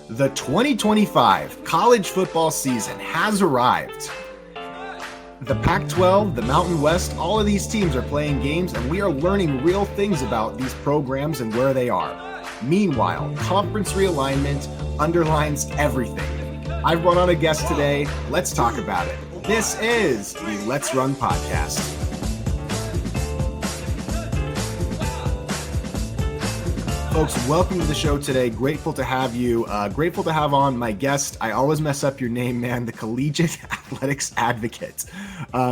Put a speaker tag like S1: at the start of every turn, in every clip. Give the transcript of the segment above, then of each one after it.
S1: The 2025 college football season has arrived. The Pac-12, the Mountain West, all of these teams are playing games, and we are learning real things about these programs and where they are. Meanwhile, conference realignment underlines everything. I've brought on a guest today. Let's talk about it. This is the Let's Run podcast. Folks, welcome to the show today. Grateful to have you. Grateful to have on my guest. I always mess up your name, man. The Collegiate Athletics Advocate.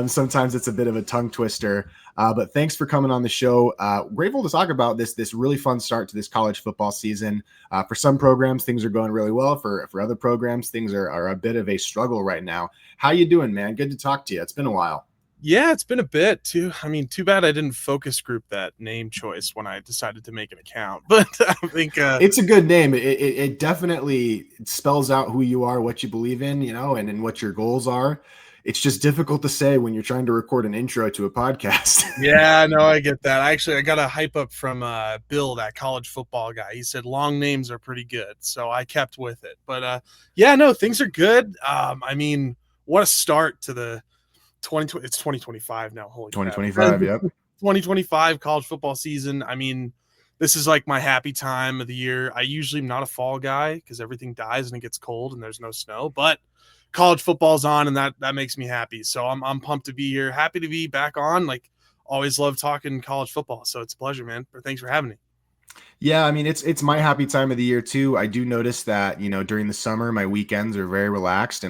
S1: Sometimes it's a bit of a tongue twister, but thanks for coming on the show. Grateful to talk about this really fun start to this college football season. For some programs, things are going really well. For other programs, things are a bit of a struggle right now. How you doing, man? Good to talk to you. It's been a while.
S2: Yeah, it's been a bit too. I mean, too bad I didn't focus group that name choice when I decided to make an account. But I think
S1: it's a good name. It definitely spells out who you are, what you believe in, and what your goals are. It's just difficult to say when you're trying to record an intro to a podcast.
S2: Yeah, no, I get that. I got a hype up from Bill, that college football guy. He said long names are pretty good, so I kept with it. But yeah, no, things are good. I mean, what a start to the 2020. It's 2025 now. Holy
S1: 2025, yep.
S2: 2025 college football season. I mean, this is like my happy time of the year. I usually am not a fall guy because everything dies and it gets cold and there's no snow, but college football's on and that makes me happy. So I'm pumped to be here. Happy to be back on. Like, always love talking college football. So it's a pleasure, man. Thanks for having me.
S1: Yeah, I mean, it's my happy time of the year too. I do notice that, during the summer, my weekends are very relaxed,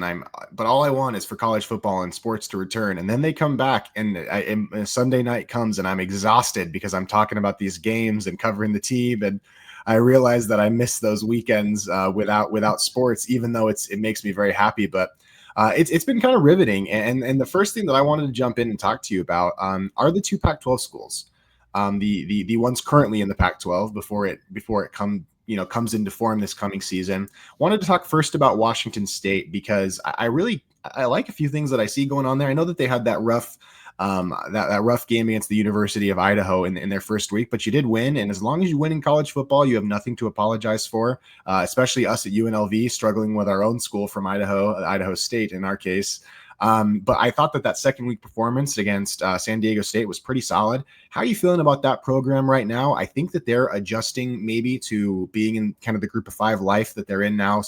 S1: but all I want is for college football and sports to return. And then they come back and Sunday night comes and I'm exhausted because I'm talking about these games and covering the team. And I realize that I miss those weekends without sports, even though it makes me very happy. But it's been kind of riveting. And the first thing that I wanted to jump in and talk to you about are the two Pac-12 schools. The ones currently in the Pac-12 before it comes into form this coming season. Wanted to talk first about Washington State because I like a few things that I see going on there. I know that they had that rough game against the University of Idaho in their first week, but you did win. And as long as you win in college football, you have nothing to apologize for, especially us at UNLV struggling with our own school from Idaho State in our case. But I thought that second week performance against San Diego State was pretty solid. How are you feeling about that program right now? I think that they're adjusting maybe to being in kind of the group of five life that they're in now,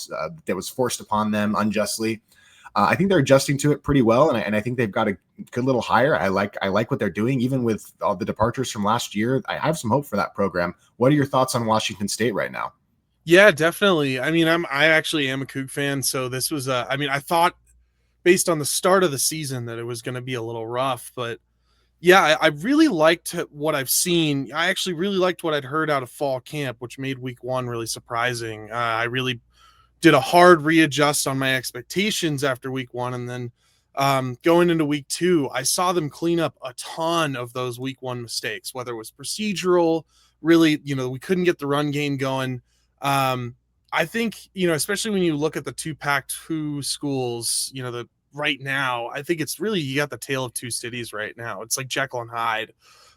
S1: that was forced upon them unjustly. I think they're adjusting to it pretty well, and I think they've got a good little hire. I like what they're doing, even with all the departures from last year. I have some hope for that program. What are your thoughts on Washington State right now?
S2: Yeah, definitely. I mean, I actually am a Coug fan, so this was I thought, based on the start of the season, that it was going to be a little rough, but yeah, I really liked what I've seen. I actually really liked what I'd heard out of fall camp, which made week one really surprising. I really did a hard readjust on my expectations after week one. And then going into week two, I saw them clean up a ton of those week one mistakes, whether it was procedural, really, we couldn't get the run game going. I think, especially when you look at the two Pac-2 schools, right now, I think it's really, you got the tale of two cities right now. It's like Jekyll and Hyde.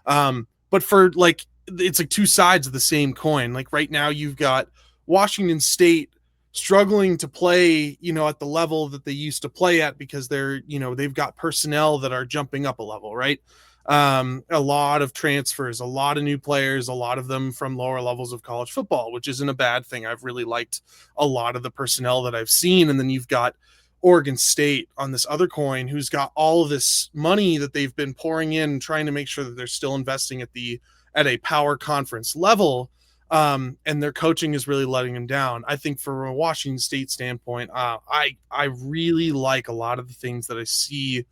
S2: But for it's like two sides of the same coin. Like right now you've got Washington State struggling to play, at the level that they used to play at because they've got personnel that are jumping up a level, right? A lot of transfers, a lot of new players, a lot of them from lower levels of college football, which isn't a bad thing. I've really liked a lot of the personnel that I've seen. And then you've got Oregon State on this other coin, who's got all of this money that they've been pouring in, trying to make sure that they're still investing at a power conference level. And their coaching is really letting them down. I think from a Washington State standpoint, I really like a lot of the things that I see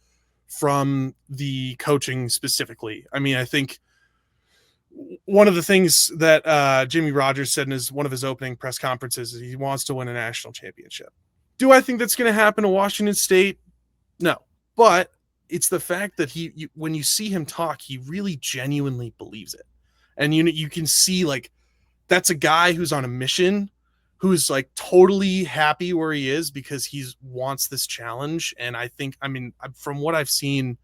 S2: from the coaching specifically. I mean, I think one of the things that Jimmy Rogers said in one of his opening press conferences is he wants to win a national championship. Do I think that's going to happen to Washington State? No, but it's the fact that when you see him talk, he really genuinely believes it. And you can see that's a guy who's on a mission, who's totally happy where he is because he wants this challenge. And I think, from what I've seen,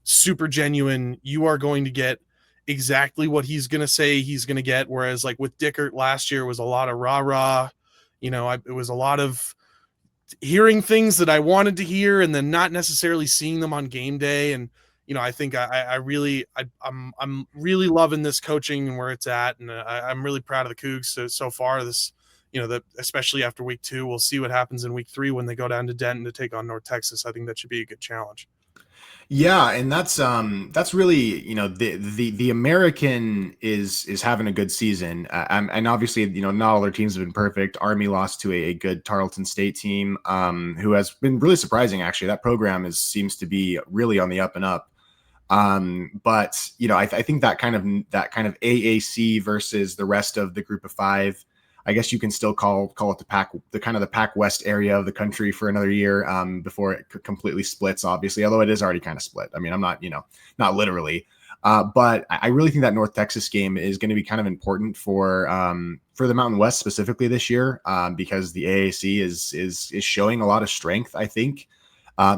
S2: super genuine. You are going to get exactly what he's going to say he's going to get. Whereas with Dickert last year was a lot of rah-rah, It was a lot of hearing things that I wanted to hear and then not necessarily seeing them on game day. And, I think I'm really loving this coaching and where it's at. And I'm really proud of the Cougs so far this, that especially after week 2, we'll see what happens in week 3 when they go down to Denton to take on North Texas. I think that should be a good challenge.
S1: Yeah, and that's really, the American is having a good season, and obviously, not all their teams have been perfect. Army lost to a good Tarleton State team, who has been really surprising. Actually, that program seems to be really on the up and up. But I think that kind of AAC versus the rest of the Group of Five. I guess you can still call it the Pac West area of the country for another year, before it completely splits, obviously, although it is already kind of split. I mean, I'm not, not literally, but I really think that North Texas game is going to be kind of important for the Mountain West specifically this year, because the AAC is showing a lot of strength, I think,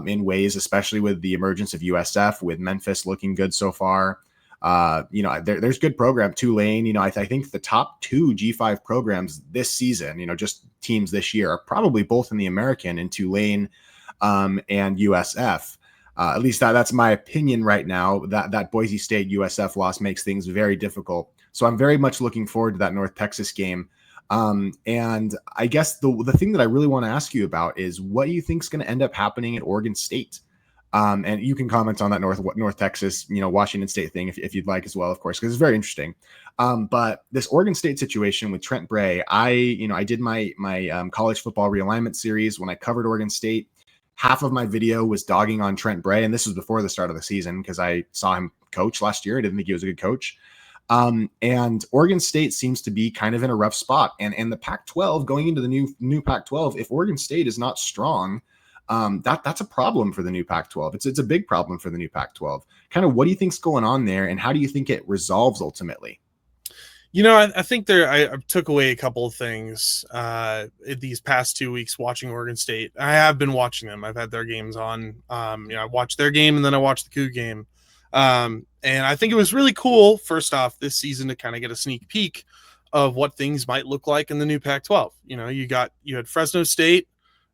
S1: in ways, especially with the emergence of USF, with Memphis looking good so far. There's good program. Tulane, I think the top 2 G5 programs this season, just teams this year, are probably both in the American, in Tulane and USF. At least that's my opinion right now. That Boise State USF loss makes things very difficult. So I'm very much looking forward to that North Texas game. And I guess the thing that I really want to ask you about is what you think is going to end up happening at Oregon State. And you can comment on that North Texas, Washington State thing if you'd like as well, of course, because it's very interesting. But this Oregon State situation with Trent Bray, I did my college football realignment series when I covered Oregon State. Half of my video was dogging on Trent Bray, and this was before the start of the season because I saw him coach last year. I didn't think he was a good coach. And Oregon State seems to be kind of in a rough spot. And the Pac-12 going into the new Pac-12, if Oregon State is not strong, that's a problem for the new Pac-12. It's a big problem for the new Pac-12. Kind of what do you think's going on there, and how do you think it resolves ultimately?
S2: I think I took away a couple of things these past 2 weeks watching Oregon State. I have been watching them. I've had their games on. I watched their game and then I watched the Coug game. And I think it was really cool, first off, this season to kind of get a sneak peek of what things might look like in the new Pac-12. You had Fresno State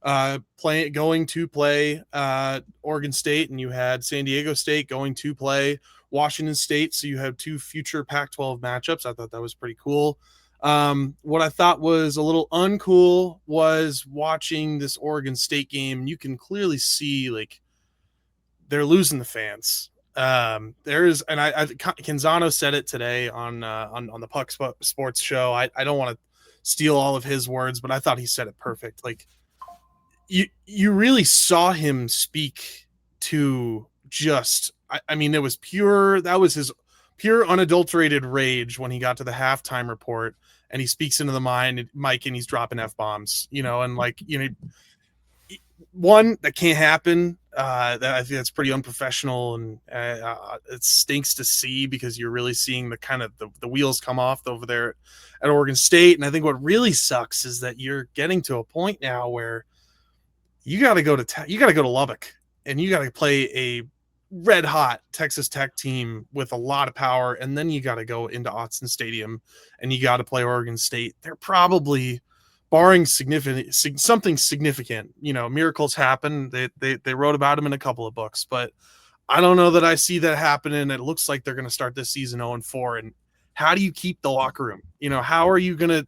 S2: going to play Oregon State, and you had San Diego State going to play Washington State. So you have 2 future Pac-12 matchups. I thought that was pretty cool. What I thought was a little uncool was watching this Oregon State game. You can clearly see they're losing the fans. Canzano said it today on the Puck Sports show. I don't want to steal all of his words, but I thought he said it perfect. You really saw him speak to just, it was pure, that was his pure unadulterated rage when he got to the halftime report and he speaks into the mic and he's dropping F-bombs, one, that can't happen. That I think that's pretty unprofessional, and it stinks to see because you're really seeing the kind of the wheels come off over there at Oregon State. And I think what really sucks is that you're getting to a point now where you got to go to Lubbock and you got to play a red hot Texas Tech team with a lot of power. And then you got to go into Autzen Stadium and you got to play Oregon State. They're probably, barring something significant, miracles happen. They wrote about them in a couple of books, but I don't know that I see that happening. It looks like they're going to start this season 0-4. And how do you keep the locker room? How are you going to,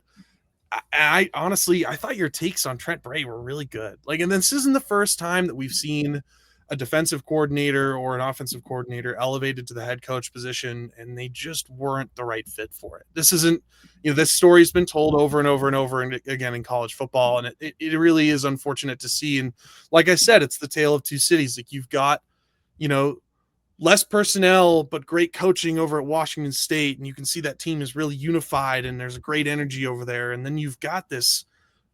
S2: I honestly thought your takes on Trent Bray were really good. And this isn't the first time that we've seen a defensive coordinator or an offensive coordinator elevated to the head coach position, and they just weren't the right fit for it. This isn't, this story's been told over and over and over and again in college football, and it really is unfortunate to see. And like I said, it's the tale of two cities. You've got, less personnel, but great coaching over at Washington State. And you can see that team is really unified and there's a great energy over there. And then you've got this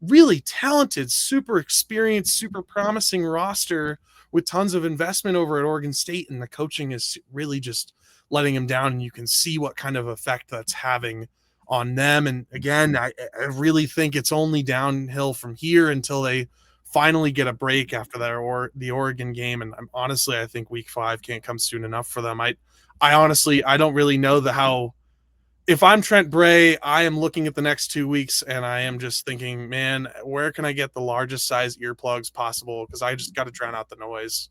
S2: really talented, super experienced, super promising roster with tons of investment over at Oregon State. And the coaching is really just letting them down. And you can see what kind of effect that's having on them. And again, I really think it's only downhill from here until they finally get a break after that or the Oregon game. And honestly, I think week 5 can't come soon enough for them. I honestly don't really know how if I'm Trent Bray, I am looking at the next 2 weeks and I am just thinking, man, where can I get the largest size earplugs possible? Because I just got to drown out the noise.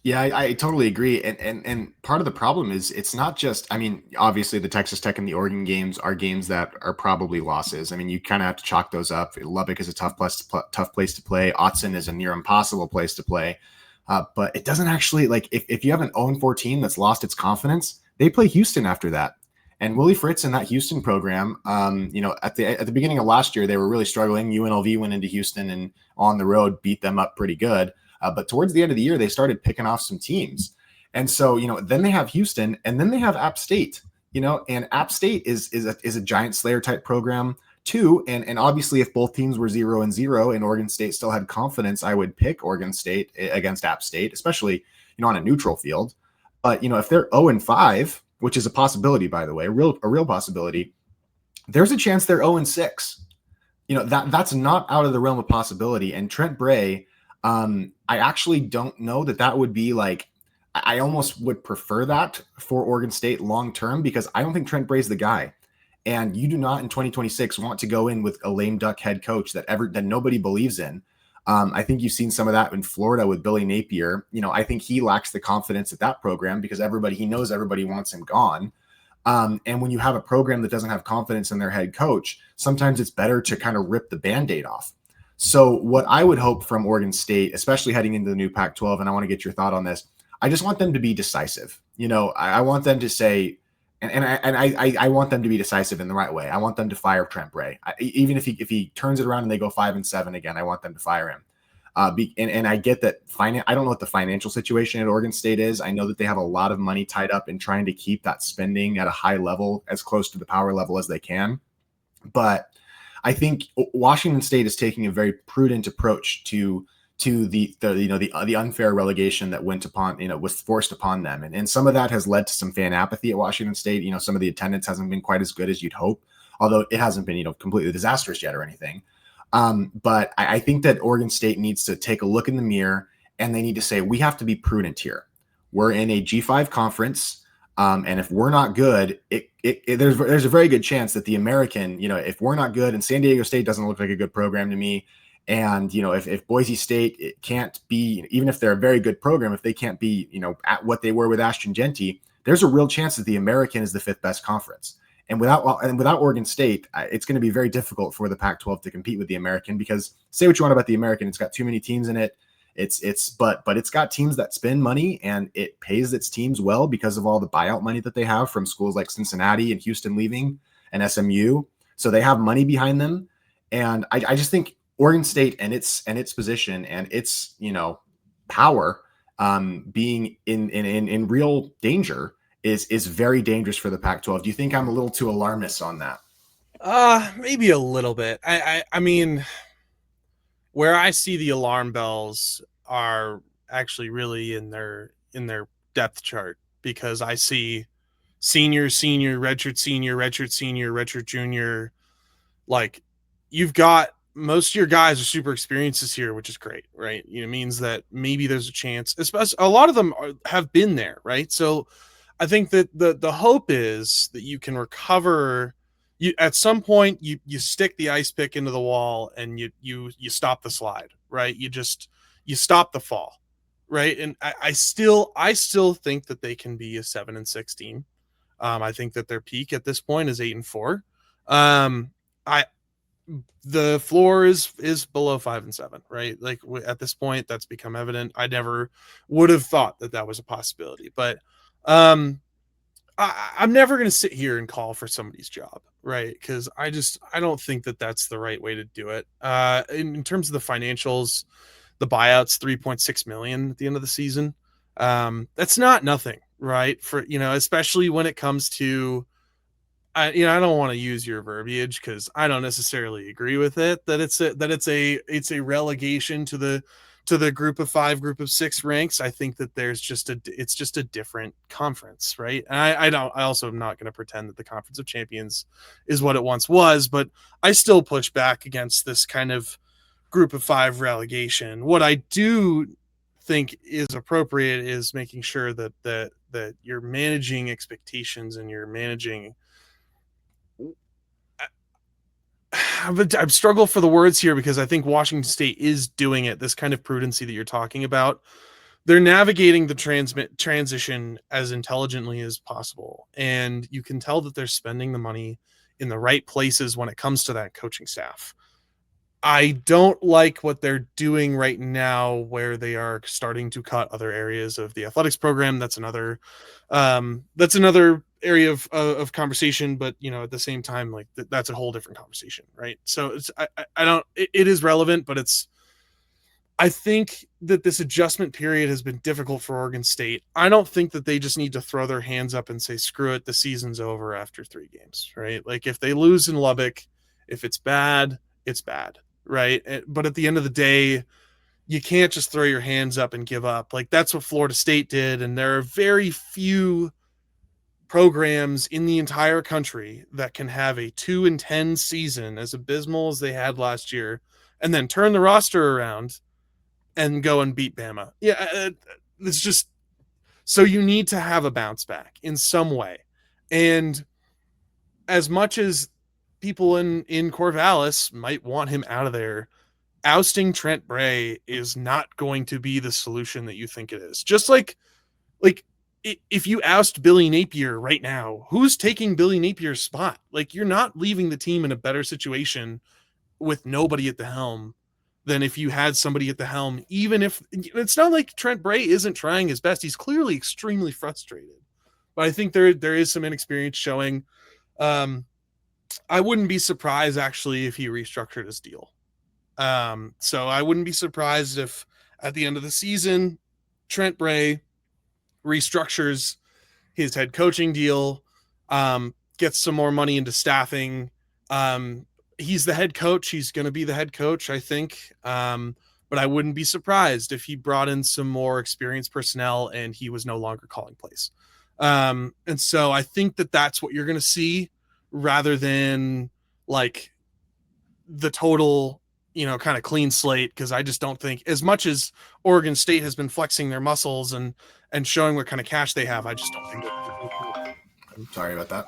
S1: Yeah, I totally agree. And part of the problem is it's not just, I mean, obviously the Texas Tech and the Oregon games are games that are probably losses. I mean, you kind of have to chalk those up. Lubbock is a tough place to play. Autzen is a near impossible place to play. But it doesn't actually, like, if you have an 0-4 team that's lost its confidence, they play Houston after that. And Willie Fritz in that Houston program, at the beginning of last year, they were really struggling. UNLV went into Houston and on the road beat them up pretty good. But towards the end of the year, they started picking off some teams. And so, then they have Houston and then they have App State, and App State is a giant slayer type program too. And obviously if both teams were 0-0 and Oregon State still had confidence, I would pick Oregon State against App State, especially, on a neutral field. But, if they're 0-5, which is a possibility, by the way, a real possibility, there's a chance they're 0-6. That's not out of the realm of possibility. And Trent Bray, I actually don't know that would be like, I almost would prefer that for Oregon State long term, because I don't think Trent Bray's the guy. And you do not in 2026 want to go in with a lame duck head coach that nobody believes in. I think you've seen some of that in Florida with Billy Napier. I think he lacks the confidence at that program because he knows everybody wants him gone. And when you have a program that doesn't have confidence in their head coach, sometimes it's better to kind of rip the Band-Aid off. So what I would hope from Oregon State, especially heading into the new Pac-12, and I want to get your thought on this, I just want them to be decisive. I want them to say, and I want them to be decisive in the right way. I want them to fire Trent Bray. Even if he turns it around and they go 5-7 again, I want them to fire him. And I get that I don't know what the financial situation at Oregon State is. I know that they have a lot of money tied up in trying to keep that spending at a high level, as close to the power level as they can. But I think Washington State is taking a very prudent approach to the unfair relegation that was forced upon them. And some of that has led to some fan apathy at Washington State. Some of the attendance hasn't been quite as good as you'd hope, although it hasn't been, completely disastrous yet or anything. But I think that Oregon State needs to take a look in the mirror and they need to say, we have to be prudent here. We're in a G5 conference. And if we're not good, there's a very good chance that the American, if we're not good and San Diego State doesn't look like a good program to me, and, if Boise State, it can't be, even if they're a very good program, if they can't be, at what they were with Ashton Genty, there's a real chance that the American is the fifth best conference. And without Oregon State, it's going to be very difficult for the Pac-12 to compete with the American, because say what you want about the American, it's got too many teams in it. But it's got teams that spend money and it pays its teams well because of all the buyout money that they have from schools like Cincinnati and Houston leaving and SMU. So they have money behind them. And I just think Oregon State and its position and its, power being in real danger is very dangerous for the Pac-12. Do you think I'm a little too alarmist on that?
S2: Maybe a little bit. I mean, where I see the alarm bells are actually really in their depth chart, because I see senior, redshirt senior, redshirt junior. Like, you've got most of your guys are super experienced this year, which is great, right? It means that maybe there's a chance, especially a lot of them have been there, right? So I think that the hope is that you can recover. You at some point you stick the ice pick into the wall and you stop the slide, right? You stop the fall, right? And I still think that they can be a 7-6 team. I think that their peak at this point is 8-4. I The floor is below 5-7, right? Like at this point, that's become evident. I never would have thought that was a possibility, but I'm never going to sit here and call for somebody's job, right? Because I don't think that that's the right way to do it. In terms of the financials, the buyouts 3.6 million at the end of the season. That's not nothing, right? For especially when it comes to, I don't want to use your verbiage because I don't necessarily agree with it. That it's a relegation to the group of 5, group of 6 ranks. I think that it's just a different conference, right? And I also am not going to pretend that the Conference of Champions is what it once was, but I still push back against this kind of group of 5 relegation. What I do think is appropriate is making sure that you're managing expectations and you're managing I've struggled for the words here because I think Washington State is doing it. This kind of prudency that you're talking about, they're navigating the transition as intelligently as possible, and you can tell that they're spending the money in the right places when it comes to that coaching staff. I don't like what they're doing right now, where they are starting to cut other areas of the athletics program. That's another area of conversation. But at the same time, like that's a whole different conversation, right? So I don't. It is relevant, but I think that this adjustment period has been difficult for Oregon State. I don't think that they just need to throw their hands up and say, screw it, the season's over after 3 games, right? Like if they lose in Lubbock, if it's bad, it's bad, right? But at the end of the day, you can't just throw your hands up and give up. Like that's what Florida State did. And there are very few programs in the entire country that can have a 2-10 season as abysmal as they had last year and then turn the roster around and go and beat Bama. Yeah, it's just so you need to have a bounce back in some way. And as much as people in Corvallis might want him out of there, ousting Trent Bray is not going to be the solution that you think it is. Just like if you oust Billy Napier right now, who's taking Billy Napier's spot? Like you're not leaving the team in a better situation with nobody at the helm than if you had somebody at the helm. Even if it's not like Trent Bray isn't trying his best, he's clearly extremely frustrated. But I think there is some inexperience showing. I wouldn't be surprised actually if he restructured his deal. So I wouldn't be surprised if at the end of the season, Trent Bray restructures his head coaching deal, gets some more money into staffing. He's the head coach. He's going to be the head coach, I think. But I wouldn't be surprised if he brought in some more experienced personnel and he was no longer calling plays. And so I think that that's what you're going to see rather than like the total, kind of clean slate. Cause I just don't think, as much as Oregon State has been flexing their muscles and showing what kind of cash they have, I just don't think
S1: Sorry about that.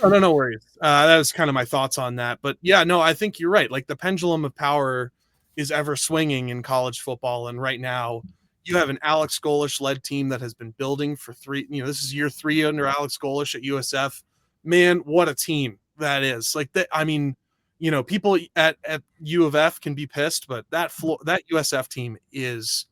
S2: no worries. That was kind of my thoughts on that. But yeah, no, I think you're right. Like the pendulum of power is ever swinging in college football. And right now you have an Alex Golish led team that has been building for this is year 3 under Alex Golish at USF. Man, what a team that is. Like that. I mean, people at U of F can be pissed, but that USF team is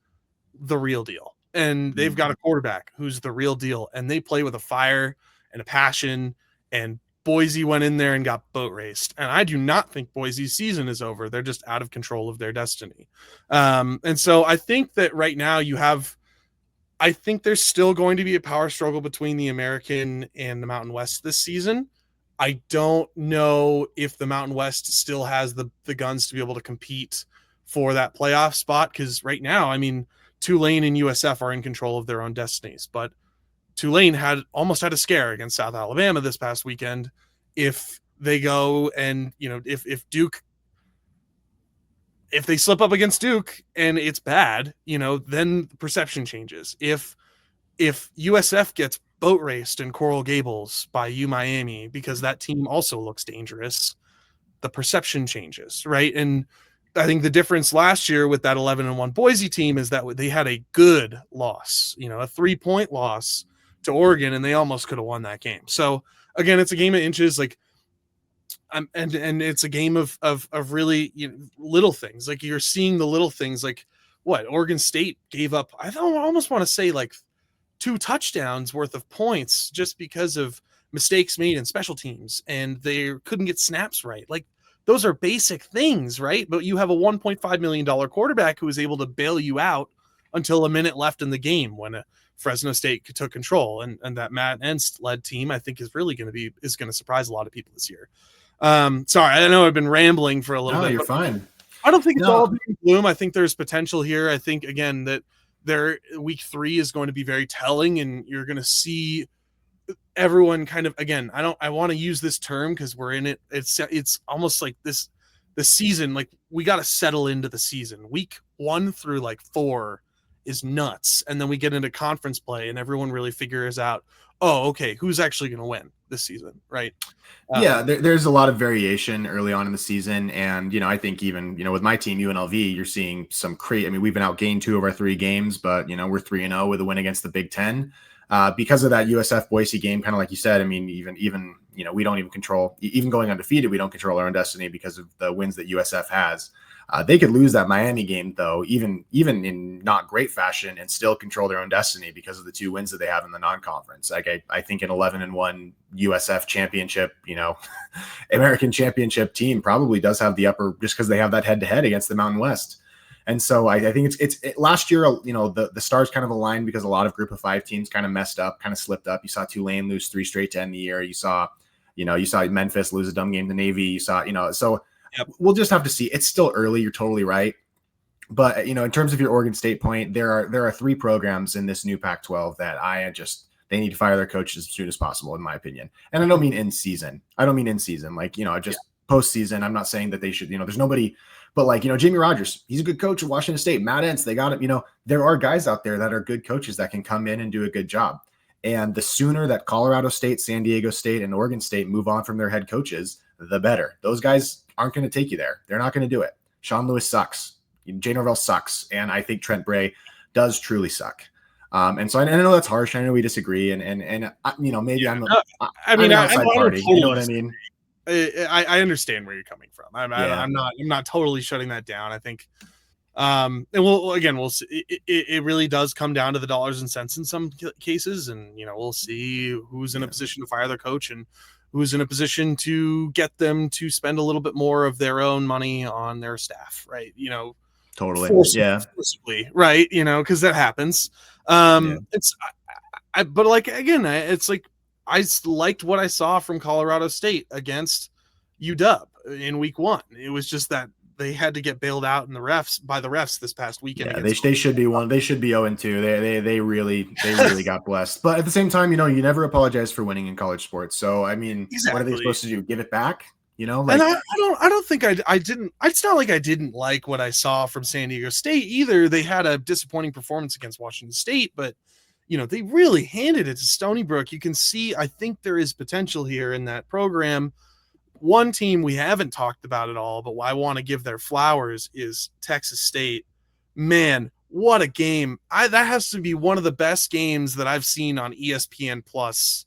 S2: the real deal. And they've got a quarterback who's the real deal. And they play with a fire and a passion, and Boise went in there and got boat raced. And I do not think Boise's season is over. They're just out of control of their destiny. And so I think that right now I think there's still going to be a power struggle between the American and the Mountain West this season. I don't know if the Mountain West still has the guns to be able to compete for that playoff spot. Cause right now, I mean, Tulane and USF are in control of their own destinies, but Tulane almost had a scare against South Alabama this past weekend. If they go and, if Duke, if they slip up against Duke and it's bad, then the perception changes. If USF gets boat raced in Coral Gables by Miami because that team also looks dangerous, the perception changes, right? And I think the difference last year with that 11-1 Boise team is that they had a good loss, a 3-point loss to Oregon, and they almost could have won that game. So again, it's a game of inches, like, and it's a game of really little things. Like you're seeing the little things, like what Oregon State gave up. I almost want to say like 2 touchdowns worth of points just because of mistakes made in special teams, and they couldn't get snaps right. Like those are basic things, right? But you have a $1.5 million quarterback who was able to bail you out until a minute left in the game when Fresno State took control, and that Matt Entz led team, I think, is really going to surprise a lot of people this year. Sorry, I know I've been rambling for a little bit.
S1: You're fine.
S2: I don't think it's all doom and gloom. I think there's potential here. I think again that week 3 is going to be very telling, and you're going to see everyone kind of, again, I want to use this term because we're in it. It's almost like the season, like we got to settle into the season. Week 1 through like 4 is nuts. And then we get into conference play and everyone really figures out, oh, okay, who's actually going to win this season, right?
S1: Yeah, there's a lot of variation early on in the season, and I think even with my team UNLV, you're seeing some crazy. I mean, we've been outgained 2 of our 3 games, but we're 3-0 with a win against the Big Ten because of that USF Boise game. Kind of like you said, I mean, even we don't even control, even going undefeated, we don't control our own destiny because of the wins that USF has. They could lose that Miami game, though, even in not great fashion, and still control their own destiny because of the 2 wins that they have in the non-conference. Like I think an 11-1 USF championship, American championship team probably does have the upper, just because they have that head-to-head against the Mountain West. And so I think it's last year, the stars kind of aligned because a lot of Group of 5 teams kind of messed up, kind of slipped up. You saw Tulane lose 3 straight to end the year. You saw Memphis lose a dumb game to Navy. You saw, so. Yep. We'll just have to see. It's still early. You're totally right. But, in terms of your Oregon State point, there are 3 programs in this new Pac-12 that they need to fire their coaches as soon as possible, in my opinion. And I don't mean in season. Like, just postseason. I'm not saying that they should, there's nobody, but like, Jamie Rogers, he's a good coach at Washington State. Matt Entz, they got it. There are guys out there that are good coaches that can come in and do a good job. And the sooner that Colorado State, San Diego State, and Oregon State move on from their head coaches, the better. Those guys aren't going to take you there. They're not going to do it. Sean Lewis sucks. Jay Norvell sucks. And I think Trent Bray does truly suck. And so I know that's harsh. I know we disagree. And maybe I'm an outside party. You know what I mean?
S2: I understand where you're coming from. I'm not totally shutting that down. I think, and we'll see. It really does come down to the dollars and cents in some cases. And, we'll see who's in a position to fire their coach and who's in a position to get them to spend a little bit more of their own money on their staff, right?
S1: Totally.
S2: Forcibly, right? Because that happens. It's, but like, again, it's like, I liked what I saw from Colorado State against UW in week 1. It was just that they had to get bailed out by the refs this past weekend.
S1: Yeah, they should be one. They should be 0-2. They really got blessed. But at the same time, you never apologize for winning in college sports. So I mean, exactly. What are they supposed to do? Give it back? And
S2: I don't think I didn't. It's not like I didn't like what I saw from San Diego State either. They had a disappointing performance against Washington State, but they really handed it to Stony Brook. You can see, I think there is potential here in that program. One team we haven't talked about at all, but I want to give their flowers is Texas State. Man, what a game. That has to be one of the best games that I've seen on ESPN Plus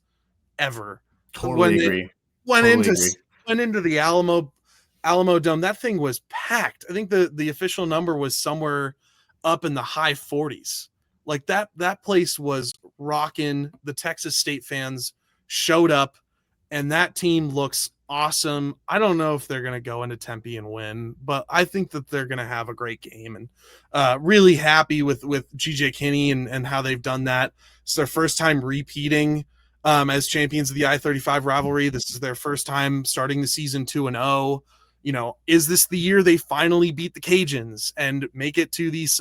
S2: ever.
S1: Totally agree.
S2: Went into the Alamo Dome. That thing was packed. I think the official number was somewhere up in the high 40s. Like that place was rocking. The Texas State fans showed up, and that team looks awesome. I don't know if they're going to go into Tempe and win, but I think that they're going to have a great game, and really happy with GJ Kinney and how they've done that. It's their first time repeating as champions of the I-35 rivalry. This is their first time starting the season 2-0. Is this the year they finally beat the Cajuns and make it to these,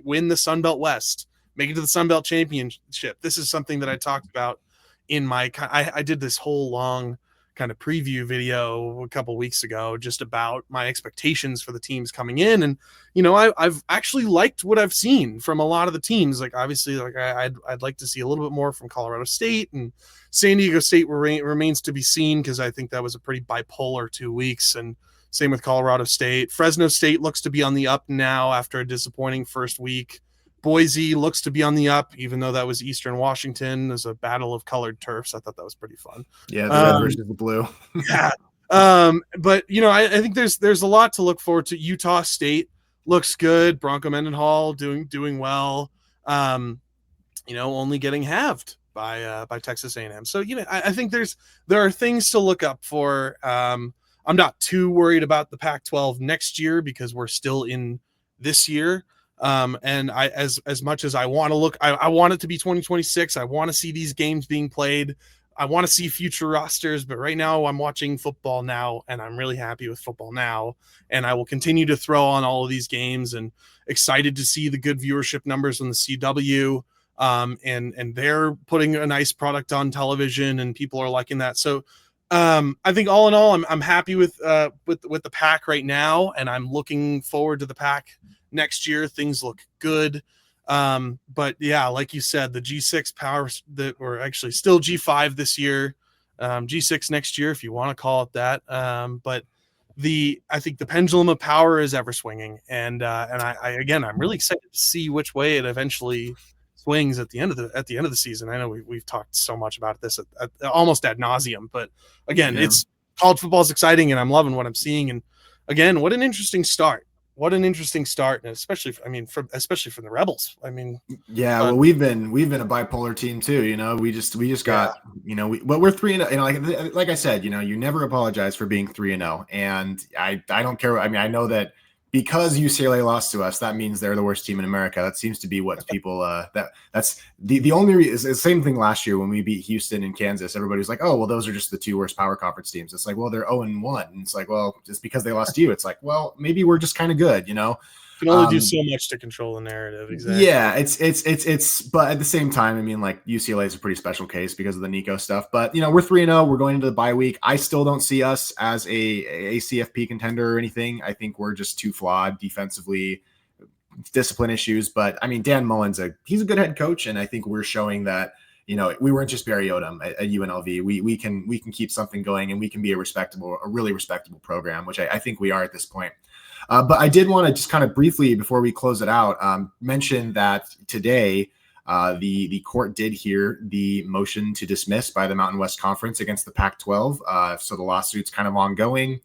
S2: win the Sun Belt West, make it to the Sun Belt Championship? This is something that I talked about in I did this whole long kind of preview video a couple weeks ago, just about my expectations for the teams coming in. And, I've actually liked what I've seen from a lot of the teams. Like, obviously, like I'd like to see a little bit more from Colorado State, and San Diego State remains to be seen, because I think that was a pretty bipolar 2 weeks. And same with Colorado State. Fresno State looks to be on the up now after a disappointing first week. Boise looks to be on the up, even though that was Eastern Washington. There's a battle of colored turfs. I thought that was pretty fun.
S1: Yeah, the red versus the blue.
S2: Yeah. But I think there's a lot to look forward to. Utah State looks good. Bronco Mendenhall doing well. Only getting halved by Texas A&M. So I think there are things to look up for. I'm not too worried about the Pac-12 next year, because we're still in this year. And as much as I want to look, I want it to be 2026. I want to see these games being played. I want to see future rosters, but right now I'm watching football now, and I'm really happy with football now. And I will continue to throw on all of these games, and excited to see the good viewership numbers on the CW. And they're putting a nice product on television, and people are liking that. So, I think all in all, I'm happy with the PAC right now, and I'm looking forward to the PAC next year. Things look good. But yeah, like you said, the G6 power that or actually still G5 this year, G6 next year, if you want to call it that. But I think the pendulum of power is ever swinging, and I again, I'm really excited to see which way it eventually swings at the end of the season. I know we've talked so much about this almost ad nauseum, but again,
S1: Yeah.
S2: it's college football is exciting, and I'm loving what I'm seeing. And again, what an interesting start! What an interesting start, and especially, I mean, especially from the Rebels. I mean,
S1: Yeah, well, we've been a bipolar team too. We just
S2: yeah,
S1: got but we're 3-0. Like I said, you never apologize for being 3-0, and I don't care. I mean, I know that because UCLA lost to us, that means they're the worst team in America. That seems to be what people that's the only is the same thing last year when we beat Houston and Kansas. Everybody was like, oh well, those are just the two worst power conference teams. It's like, well, they're 0-1, and it's like, well, just because they lost to you, it's like, well, maybe we're just kind of good.
S2: can only do so much to control the narrative. Exactly.
S1: Yeah, it's but at the same time, I mean, like UCLA is a pretty special case because of the Nico stuff. But we're 3-0. We're going into the bye week. I still don't see us as a CFP contender or anything. I think we're just too flawed defensively, discipline issues. But I mean, Dan Mullen's he's a good head coach, and I think we're showing that we weren't just Barry Odom at UNLV. We can keep something going, and we can be a really respectable program, which I think we are at this point. But I did want to just kind of briefly, before we close it out, mention that today the court did hear the motion to dismiss by the Mountain West Conference against the Pac-12. So the lawsuit's kind of ongoing.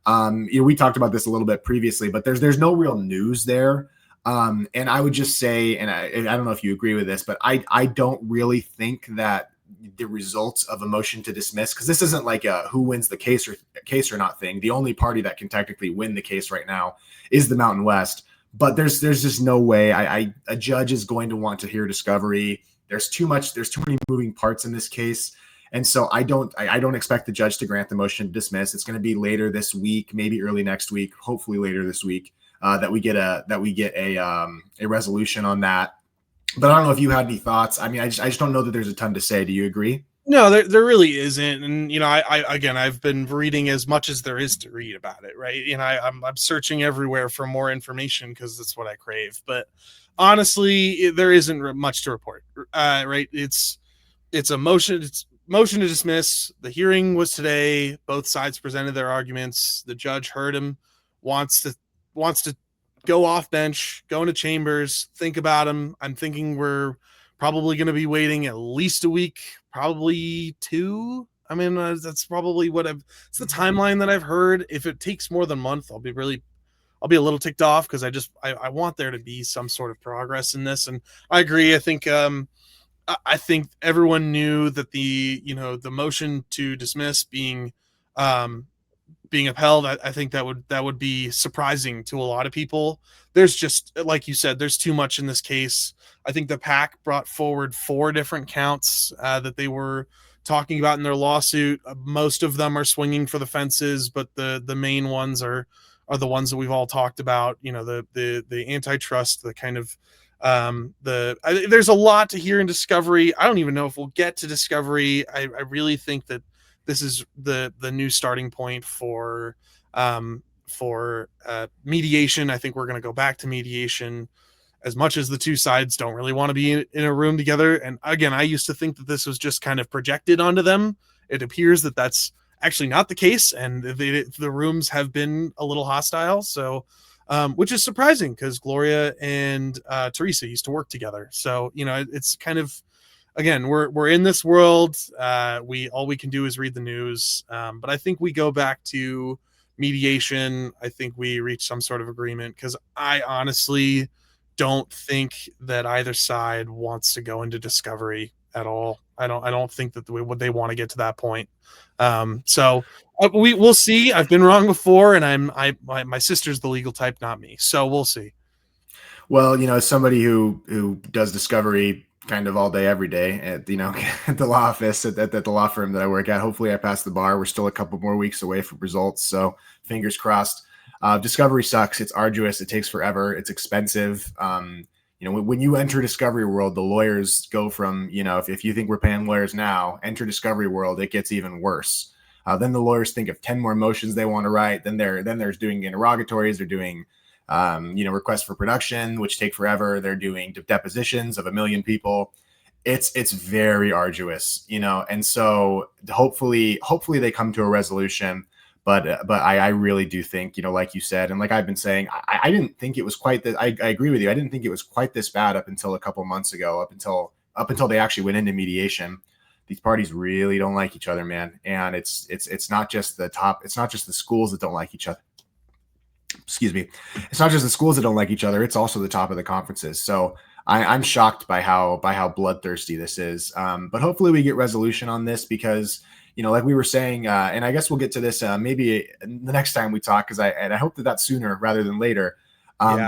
S1: We talked about this a little bit previously, but there's no real news there. And I would just say, and I don't know if you agree with this, but I don't really think that the results of a motion to dismiss, because this isn't like a who wins the case or not thing. The only party that can technically win the case right now is the Mountain West. But there's just no way a judge is going to want to hear discovery. There's too many moving parts in this case. And so I don't expect the judge to grant the motion to dismiss. It's going to be later this week, maybe early next week, hopefully later this week, that we get a resolution on that. But I don't know if you had any thoughts. I mean, I just don't know that there's a ton to say. Do you agree?
S2: No, there really isn't. And I've been reading as much as there is to read about it, right? I'm searching everywhere for more information because that's what I crave. But honestly, there isn't much to report, right? It's a motion. It's motion to dismiss. The hearing was today. Both sides presented their arguments. The judge heard him. Wants to go off bench, go into chambers, think about him. I'm thinking we're probably going to be waiting at least a week, probably 2. I mean, that's probably it's the timeline that I've heard. If it takes more than a month, I'll be a little ticked off because I want there to be some sort of progress in this. And I agree. I think everyone knew that the motion to dismiss being upheld, I think that would be surprising to a lot of people. There's just, like you said, there's too much in this case. I think the PAC brought forward 4 different counts that they were talking about in their lawsuit. Most of them are swinging for the fences, but the main ones are the ones that we've all talked about. The antitrust, the kind of there's a lot to hear in discovery. I don't even know if we'll get to discovery. I really think that this is the new starting point for mediation. I think we're going to go back to mediation, as much as the two sides don't really want to be in a room together. And again, I used to think that this was just kind of projected onto them. It appears that that's actually not the case, and the rooms have been a little hostile. So, which is surprising because Gloria and Teresa used to work together. So it's kind of, again, we're in this world. All we can do is read the news. But I think we go back to mediation. I think we reach some sort of agreement because I honestly don't think that either side wants to go into discovery at all. I don't think that they want to get to that point. So we'll see. I've been wrong before, and my sister's the legal type, not me. So we'll see.
S1: Well, as somebody who does discovery kind of all day, every day at at the law office at the law firm that I work at. Hopefully I pass the bar. We're still a couple more weeks away from results. So fingers crossed. Discovery sucks. It's arduous. It takes forever. It's expensive. When you enter discovery world, the lawyers go from, if you think we're paying lawyers now, enter discovery world, it gets even worse. Then the lawyers think of 10 more motions they want to write. Then they're doing interrogatories. They're doing requests for production, which take forever. They're doing depositions of 1 million people. It's very arduous, and so hopefully they come to a resolution. But I really do think, like you said, and like I've been saying, I didn't think it was quite that. I agree with you. I didn't think it was quite this bad up until a couple months ago, up until they actually went into mediation. These parties really don't like each other, man. And it's not just the top. It's not just the schools that don't like each other. Excuse me. It's not just the schools that don't like each other. It's also the top of the conferences. So I'm shocked by how bloodthirsty this is. But hopefully we get resolution on this because, like we were saying, and I guess we'll get to this maybe the next time we talk, because I hope that that's sooner rather than later.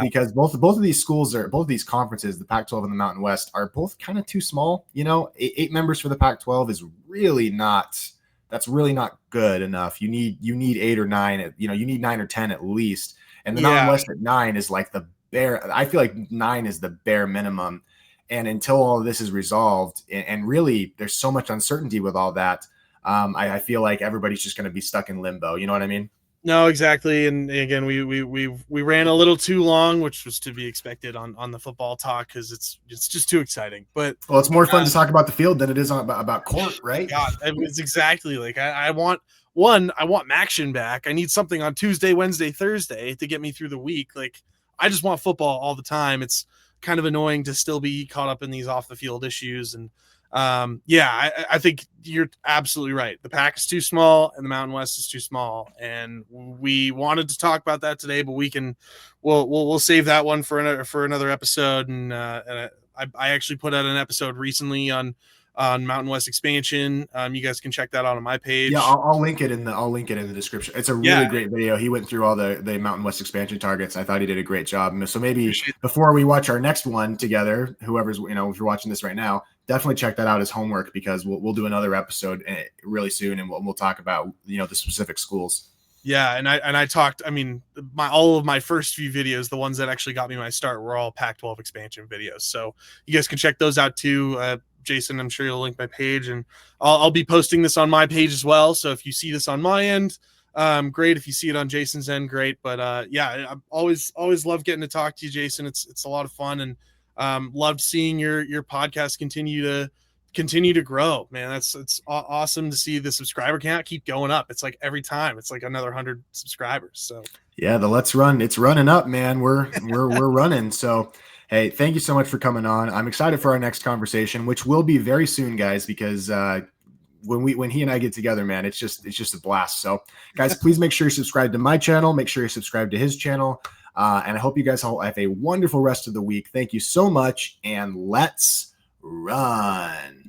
S1: Because both of these schools both of these conferences, the Pac-12 and the Mountain West, are both kind of too small. 8 members for the Pac-12 is really not. That's really not good enough. You need 8 or 9. You need 9 or 10 at least. And the Mountain West at 9 is like the bare. I feel like 9 is the bare minimum. And until all of this is resolved, and really there's so much uncertainty with all that, I feel like everybody's just going to be stuck in limbo. You know what I mean?
S2: No, exactly. And again, we ran a little too long, which was to be expected on the football talk because it's just too exciting. But
S1: it's more fun to talk about the field than it is about court, right?
S2: God, it's exactly like I want Maction back. I need something on Tuesday, Wednesday, Thursday to get me through the week. Like I just want football all the time. It's kind of annoying to still be caught up in these off the field issues. And I think you're absolutely right. The Pac is too small and the Mountain West is too small. And we wanted to talk about that today, but we'll save that one for another episode. And I actually put out an episode recently on Mountain West expansion. You guys can check that out on my page.
S1: Yeah, I'll link it in the description. It's a really great video. He went through all the Mountain West expansion targets. I thought he did a great job. So maybe before we watch our next one together, whoever's if you're watching this right now, definitely check that out as homework because we'll do another episode really soon and we'll talk about the specific schools.
S2: Yeah, and I talked. I mean, all of my first few videos, the ones that actually got me my start, were all Pac-12 expansion videos. So you guys can check those out too. Jason, I'm sure you'll link my page, and I'll be posting this on my page as well. So if you see this on my end, great. If you see it on Jason's end, great. But I always love getting to talk to you, Jason. It's a lot of fun, and loved seeing your podcast continue to grow, man. It's awesome to see the subscriber count keep going up. It's like every time it's like another 100 subscribers. So yeah,
S1: the Let's Run, it's running up, man. We're running. So hey, thank you so much for coming on. I'm excited for our next conversation, which will be very soon, guys, because when he and I get together, man, it's just a blast. So guys, please make sure you subscribe to my channel, make sure you subscribe to his channel. And I hope you guys all have a wonderful rest of the week. Thank you so much, and let's run.